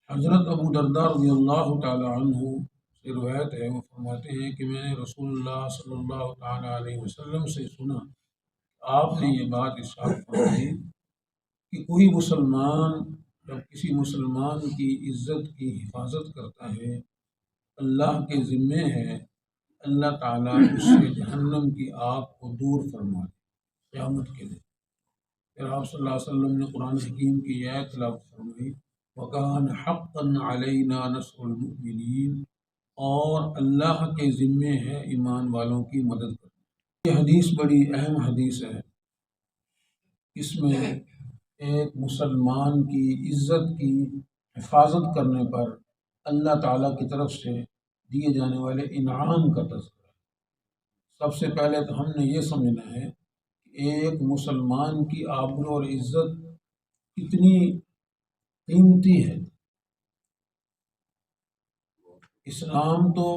حضرت ابو درداء رضی اللہ تعالی عنہ سے روایت ہے، وہ فرماتے ہیں کہ میں نے رسول اللہ صلی اللہ تعالی علیہ وسلم سے سنا، آپ نے یہ بات ارشاد فرمائی کہ کوئی مسلمان جب کسی مسلمان کی عزت کی حفاظت کرتا ہے، اللہ کے ذمے ہے اللہ تعالیٰ اس سے جہنم کی آگ کو دور فرما دے قیامت کے دن۔ پھر آپ صلی اللہ علیہ وسلم نے قرآن حکیم کی یہ آیت تلاوت فرمائی، وَكَانَ حَقًّا عَلَيْنَا نَصْرُ الْمُؤْمِنِينَ، اور اللہ کے ذمے ہے ایمان والوں کی مدد کرنا۔ یہ حدیث بڑی اہم حدیث ہے، اس میں ایک مسلمان کی عزت کی حفاظت کرنے پر اللہ تعالیٰ کی طرف سے دیے جانے والے انعام کا تذکرہ ہے۔ سب سے پہلے تو ہم نے یہ سمجھنا ہے کہ ایک مسلمان کی آبرو اور عزت کتنی قیمتی ہے۔ اسلام تو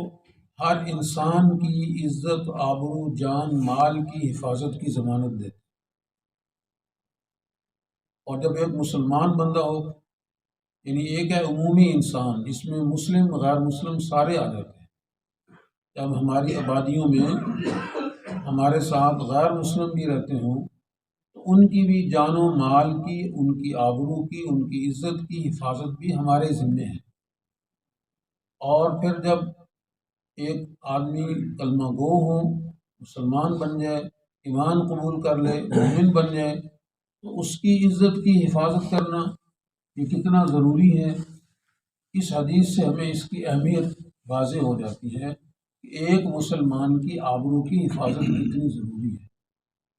ہر انسان کی عزت، آبرو، جان، مال کی حفاظت کی ضمانت دیتا ہے، اور جب ایک مسلمان بندہ ہو، یعنی ایک ہے عمومی انسان، جس میں مسلم غیر مسلم سارے آ جاتے ہیں۔ جب ہماری آبادیوں میں ہمارے ساتھ غیر مسلم بھی رہتے ہوں تو ان کی بھی جان و مال کی، ان کی آبرو کی، ان کی عزت کی حفاظت بھی ہمارے ذمے ہے۔ اور پھر جب ایک آدمی کلمہ گو ہو، مسلمان بن جائے، ایمان قبول کر لے، مومن بن جائے، تو اس کی عزت کی حفاظت کرنا یہ کتنا ضروری ہے۔ اس حدیث سے ہمیں اس کی اہمیت واضح ہو جاتی ہے کہ ایک مسلمان کی آبرو کی حفاظت کتنی ضروری ہے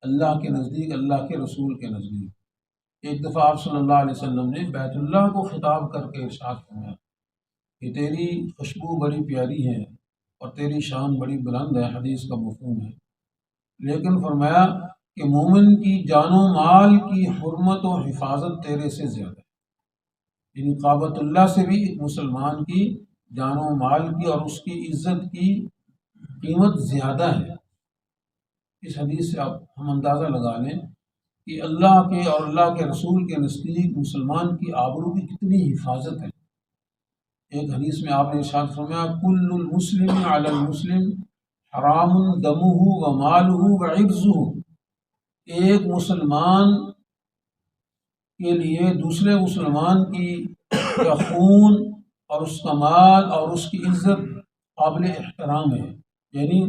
اللہ کے نزدیک، اللہ کے رسول کے نزدیک۔ ایک دفعہ آپ صلی اللہ علیہ وسلم نے بیت اللہ کو خطاب کر کے ارشاد فرمایا کہ تیری خوشبو بڑی پیاری ہے اور تیری شان بڑی بلند ہے، حدیث کا مفہوم ہے، لیکن فرمایا کہ مومن کی جان و مال کی حرمت و حفاظت تیرے سے زیادہ ہے، یعنی کعبۃ اللہ سے بھی ایک مسلمان کی جان و مال کی اور اس کی عزت کی قیمت زیادہ ہے۔ اس حدیث سے ہم اندازہ لگا لیں کہ اللہ کے اور اللہ کے رسول کے نزدیک مسلمان کی آبرو کی کتنی حفاظت ہے۔ ایک حدیث میں آپ نے ارشاد فرمایا، کل المسلم علی المسلم حرام دمہ و مالہ و عرضہ، ایک مسلمان کے لیے دوسرے مسلمان کی کا خون اور اس کا مال اور اس کی عزت قابل احترام ہے، یعنی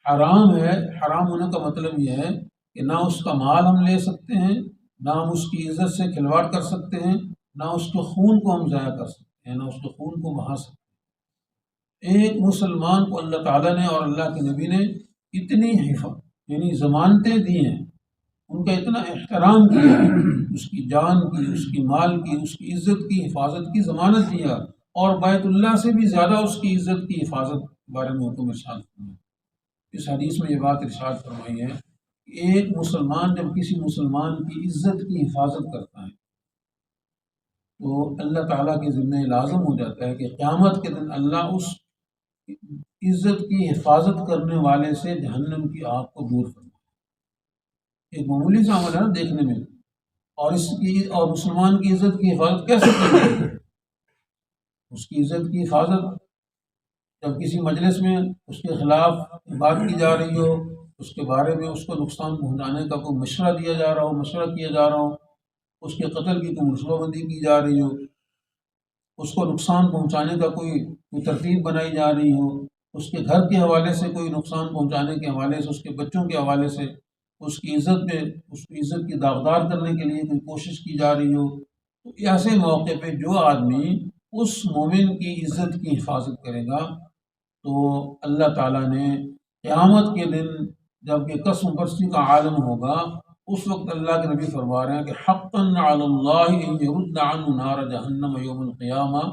حرام ہے۔ حرام ہونے کا مطلب یہ ہے کہ نہ اس کا مال ہم لے سکتے ہیں، نہ ہم اس کی عزت سے کھلواڑ کر سکتے ہیں، نہ اس کے خون کو ہم ضائع کر سکتے ہیں، نہ اس کے خون کو بہا سکتے ہیں۔ ایک مسلمان کو اللہ تعالیٰ نے اور اللہ کے نبی نے اتنی یعنی ضمانتیں دی ہیں، ان کا اتنا احترام کیا ہے، اس کی جان کی، اس کی مال کی، اس کی عزت کی حفاظت کی ضمانت دیا، اور بیت اللہ سے بھی زیادہ اس کی عزت کی حفاظت کے بارے میں حکم ارشاد فرمایا۔ اس حدیث میں یہ بات ارشاد فرمائی ہے کہ ایک مسلمان جب کسی مسلمان کی عزت کی حفاظت کرتا ہے تو اللہ تعالیٰ کے ذمہ لازم ہو جاتا ہے کہ قیامت کے دن اللہ اس عزت کی حفاظت کرنے والے سے جہنم کی آگ کو دور فرمائے۔ ایک معمولی سا عمل ہے نا دیکھنے میں، اور اس کی اور مسلمان کی عزت کی حفاظت کیسے کی جائے؟ اس کی عزت کی حفاظت جب کسی مجلس میں اس کے خلاف بات کی جا رہی ہو، اس کے بارے میں اس کو نقصان پہنچانے کا کوئی مشورہ دیا جا رہا ہو، مشورہ کیا جا رہا ہو، اس کے قتل کی کوئی منصوبہ بندی کی جا رہی ہو، اس کو نقصان پہنچانے کا کوئی ترتیب بنائی جا رہی ہو، اس کے گھر کے حوالے سے کوئی نقصان پہنچانے کے حوالے سے، اس کے بچوں کے حوالے سے اس کی عزت پہ، اس کی عزت کی داغدار کرنے کے لیے کوئی کوشش کی جا رہی ہو، تو ایسے موقع پہ جو آدمی اس مومن کی عزت کی حفاظت کرے گا تو اللہ تعالیٰ نے قیامت کے دن جب کہ قسم پرسی کا عالم ہوگا، اس وقت اللہ کے نبی فرما رہے ہیں کہ حقاً علی اللہ ان یرد عنہ نار جہنم یوم القیامہ،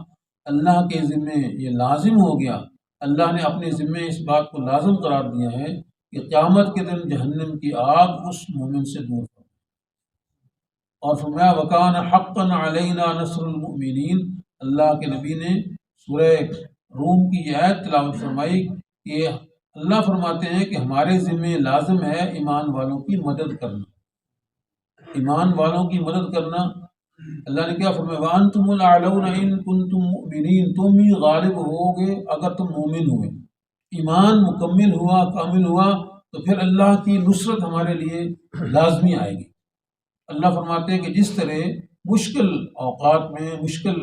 اللہ کے ذمے یہ لازم ہو گیا، اللہ نے اپنے ذمے اس بات کو لازم قرار دیا ہے کہ قیامت کے دن جہنم کی آگ اس مومن سے دور ہو۔ اور فرمایا وکان حقاً علینا نصر المؤمنین، اللہ کے نبی نے سورہ روم کی یہ آیت تلاوت فرمائی کہ اللہ فرماتے ہیں کہ ہمارے ذمے لازم ہے ایمان والوں کی مدد کرنا۔ ایمان والوں کی مدد کرنا اللہ نے کیا فرمایا وَأَنْتُمُ الْأَعْلَوْنَ إِن كُنتُم مُؤْمِنِينَ، تم ہی غالب ہوگے اگر تم مومن ہوئے، ایمان مکمل ہوا، کامل ہوا، تو پھر اللہ کی نصرت ہمارے لیے لازمی آئے گی۔ اللہ فرماتے ہیں کہ جس طرح مشکل اوقات میں، مشکل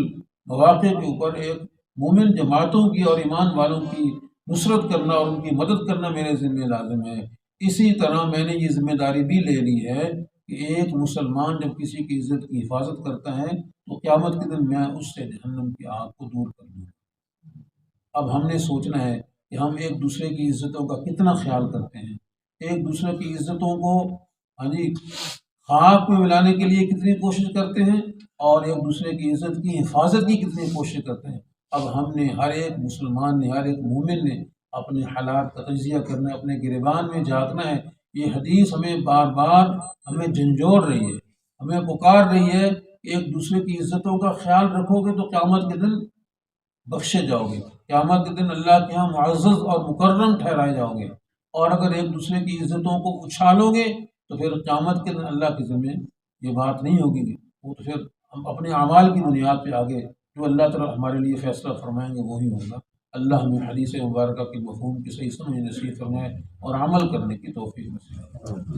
مواقع کے اوپر ایک مومن جماعتوں کی اور ایمان والوں کی نصرت کرنا اور ان کی مدد کرنا میرے ذمہ لازم ہے، اسی طرح میں نے یہ ذمہ داری بھی لے لی ہے کہ ایک مسلمان جب کسی کی عزت کی حفاظت کرتا ہے تو قیامت کے دن میں اس سے جہنم کی آگ کو دور کر دوں گا۔ اب ہم نے سوچنا ہے کہ ہم ایک دوسرے کی عزتوں کا کتنا خیال کرتے ہیں، ایک دوسرے کی عزتوں کو ہاں جی خاک میں ملانے کے لیے کتنی کوشش کرتے ہیں، اور ایک دوسرے کی عزت کی حفاظت کی کتنی کوشش کرتے ہیں۔ اب ہم نے، ہر ایک مسلمان نے، ہر ایک مومن نے اپنے حالات کا تجزیہ کرنا ہے، اپنے گریبان میں جھانکنا ہے۔ یہ حدیث ہمیں بار بار ہمیں جھنجھوڑ رہی ہے، ہمیں پکار رہی ہے کہ ایک دوسرے کی عزتوں کا خیال رکھو گے تو قیامت کے دن بخشے جاؤ گے، قیامت کے دن اللہ کے یہاں معزز اور مکرم ٹھہرائے جاؤ گے۔ اور اگر ایک دوسرے کی عزتوں کو اچھالو گے تو پھر قیامت کے دن اللہ کے ذمہ یہ بات نہیں ہوگی، وہ تو پھر ہم اپنے اعمال کی بنیاد پہ آگے جو اللہ تعالیٰ ہمارے لیے فیصلہ فرمائیں گے وہی ہوگا۔ اللہ ہمیں حدیث مبارکہ کے مفہوم کی صحیح سمجھ نصیب فرمائے اور عمل کرنے کی توفیق نصیب فرمائے۔